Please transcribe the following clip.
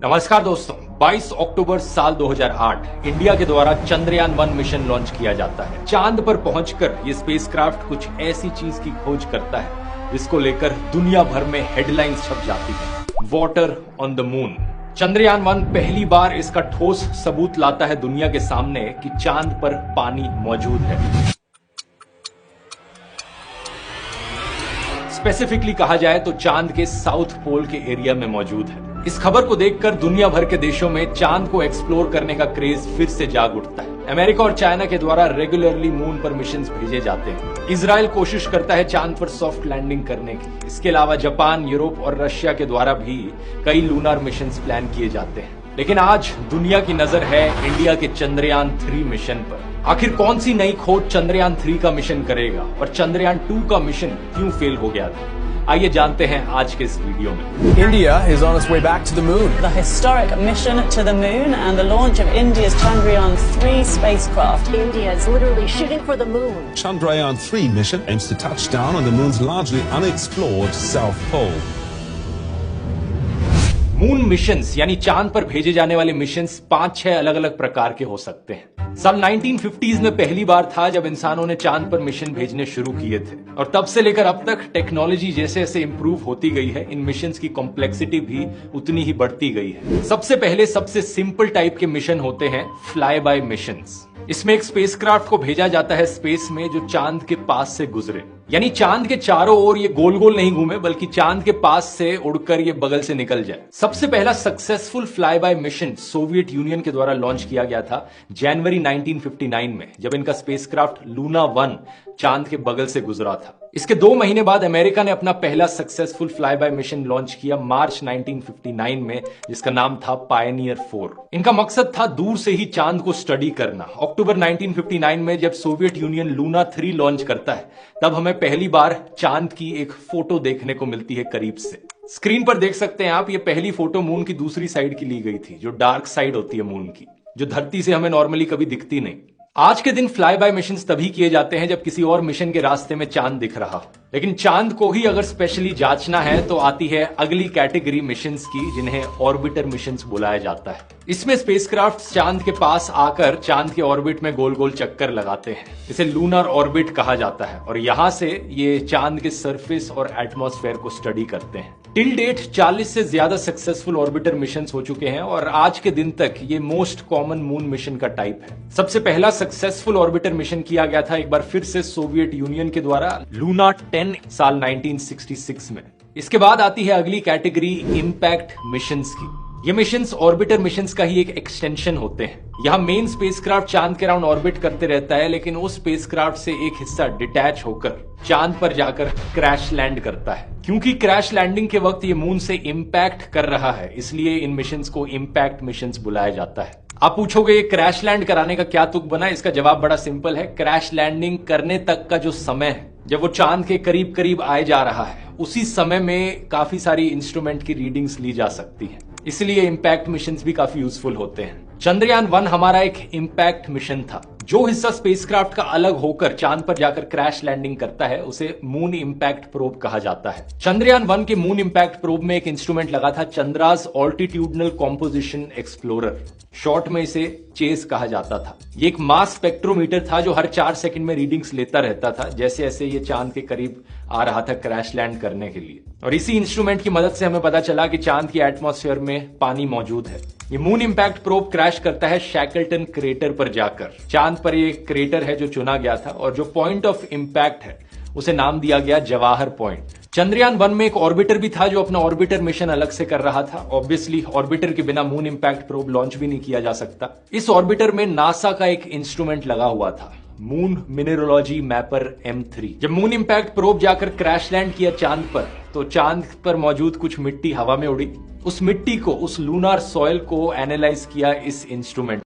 नमस्कार दोस्तों, 22 अक्टूबर साल 2008 इंडिया के द्वारा चंद्रयान-1 मिशन लॉन्च किया जाता है। चांद पर पहुंचकर ये स्पेसक्राफ्ट कुछ ऐसी चीज की खोज करता है जिसको लेकर दुनिया भर में हेडलाइंस छप जाती है। Water on the moon. Chandrayaan पहली बार इसका ठोस सबूत लाता है दुनिया के सामने कि चांद पर पानी मौजूद है। स्पेसिफिकली कहा जाए तो चांद के साउथ पोल के एरिया में मौजूद है। इस खबर को देखकर दुनिया भर के देशों में चांद को एक्सप्लोर करने का क्रेज फिर से जाग उठता है। अमेरिका और चाइना के द्वारा रेगुलरली मून पर मिशंस भेजे जाते हैं। इजराइल कोशिश करता है चांद पर सॉफ्ट लैंडिंग करने की। इसके अलावा जापान, यूरोप और रशिया के द्वारा भी कई लूनार मिशंस प्लान किए जाते हैं। लेकिन आज दुनिया की नजर है इंडिया के चंद्रयान-3 मिशन पर। आखिर कौन सी नई खोज चंद्रयान-3 का मिशन करेगा और चंद्रयान-2 का मिशन क्यों फेल हो गया था? आइए जानते हैं आज के इस वीडियो में। India is on its way back to the moon. The historic mission to the moon and the launch of India's Chandrayaan-3 spacecraft. India is literally shooting for the moon. Chandrayaan-3 mission aims to touch down on the moon's largely unexplored south pole. Moon missions यानी चांद पर भेजे जाने वाले missions 5-6 अलग अलग प्रकार के हो सकते हैं। साल 1950s में पहली बार था जब इंसानों ने चांद पर मिशन भेजने शुरू किए थे और तब से लेकर अब तक टेक्नोलॉजी जैसे जैसे इंप्रूव होती गई है, इन मिशंस की कॉम्प्लेक्सिटी भी उतनी ही बढ़ती गई है। सबसे पहले सबसे सिंपल टाइप के मिशन होते हैं फ्लाई बाय मिशंस। इसमें एक स्पेसक्राफ्ट को भेजा जाता है स्पेस में जो चांद के पास से गुजरे, यानी चांद के चारों ओर ये गोल गोल नहीं घूमे बल्कि चांद के पास से उड़कर ये बगल से निकल जाए। सबसे पहला successful fly bye mission Soviet union के द्वारा लॉन्च किया गया था जनवरी 1959 में, जब इनका स्पेसक्राफ्ट लूना 1 चांद के बगल से गुजरा था। इसके 2 महीने बाद अमेरिका ने अपना पहला successful fly bye mission launch किया मार्च 1959 में, जिसका नाम था पायनियर 4। इनका मकसद था दूर से ही चांद को स्टडी करना। अक्टूबर 1959 में जब सोवियत यूनियन लूना 3 लॉन्च करता है तब हमें पहली बार चांद की एक फोटो देखने को मिलती है करीब से। स्क्रीन पर देख सकते हैं आप, ये पहली फोटो मून की दूसरी साइड की ली गई थी, जो डार्क साइड होती है मून की, जो धरती से हमें नॉर्मली कभी दिखती नहीं। आज के दिन फ्लाई बाय मिशंस तभी किए जाते हैं जब किसी और मिशन के रास्ते में चांद दिख रहा हो। लेकिन चांद को ही अगर स्पेशली जांचना है तो आती है अगली कैटेगरी मिशंस की, जिन्हें ऑर्बिटर मिशंस बुलाया जाता है। इसमें स्पेसक्राफ्ट चांद के पास आकर चांद के ऑर्बिट में गोल गोल चक्कर लगाते हैं। इसे लूनर ऑर्बिट कहा जाता है और यहां से ये चांद के सरफेस और एटमॉस्फेयर को स्टडी करते हैं। टिल डेट 40 से ज्यादा सक्सेसफुल ऑर्बिटर मिशंस हो चुके हैं और आज के दिन तक ये मोस्ट कॉमन मून मिशन का टाइप है। सबसे पहला सक्सेसफुल ऑर्बिटर मिशन किया गया था एक बार फिर से सोवियत यूनियन के द्वारा लूना 10 साल 1966 में। इसके बाद आती है अगली कैटेगरी इंपैक्ट मिशंस की। ये मिशंस ऑर्बिटर मिशंस का ही एक एक्सटेंशन होते हैं। यहाँ मेन स्पेसक्राफ्ट चांद के अराउंड ऑर्बिट करते रहता है, लेकिन उस स्पेसक्राफ्ट से एक हिस्सा डिटैच होकर चांद पर जाकर क्रैश लैंड करता है। क्योंकि क्रैश लैंडिंग के वक्त ये मून से इंपैक्ट कर रहा है, इसलिए इन मिशंस को इंपैक्ट मिशंस बुलाया जाता है। आप पूछोगे ये क्रैश लैंड कराने का क्या तुक बना? इसका जवाब बड़ा सिंपल है। क्रैश लैंडिंग करने तक का जो समय है, जब वो चांद के करीब करीब आए जा रहा है, उसी समय में काफी सारी इंस्ट्रूमेंट की रीडिंग्स ली जा सकती है, इसलिए इंपैक्ट मिशंस भी काफी यूजफुल होते हैं। चंद्रयान-1 हमारा एक इंपैक्ट मिशन था। जो हिस्सा स्पेसक्राफ्ट का अलग होकर चांद पर जाकर क्रैश लैंडिंग करता है उसे मून इंपैक्ट प्रोब कहा जाता है। चंद्रयान-1 के मून इंपैक्ट प्रोब में एक इंस्ट्रूमेंट लगा था, Chandra's altitudinal composition explorer, short में इसे चेस कहा जाता था। ये एक मास स्पेक्ट्रोमीटर था जो हर 4 सेकंड में रीडिंग्स लेता रहता था जैसे जैसे ये चांद के करीब आ रहा था क्रैश लैंड करने के लिए। और इसी इंस्ट्रूमेंट की मदद से हमें पता चला कि चांद की एटमॉस्फेयर में पानी मौजूद है। ये मून इंपैक्ट प्रोब क्रैश करता है शैकल्टन क्रेटर पर जाकर। चांद पर ये क्रेटर है जो चुना गया था और जो पॉइंट ऑफ इंपैक्ट है उसे नाम दिया गया जवाहर पॉइंट। चंद्रयान-1 में एक ऑर्बिटर भी था जो अपना ऑर्बिटर मिशन अलग से कर रहा था। ऑब्वियसली ऑर्बिटर के बिना मून इंपैक्ट प्रोब लॉन्च भी नहीं किया जा सकता। इस ऑर्बिटर में नासा का एक इंस्ट्रूमेंट लगा हुआ था, मून मिनरोलॉजी मैपर M3। जब मून इंपैक्ट प्रोब जाकर क्रैश लैंड किया चांद पर, तो चांद पर मौजूद कुछ मिट्टी हवा में उड़ी। उस मिट्टी को, उस लूनार सॉइल को एनालाइज किया इस इंस्ट्रूमेंट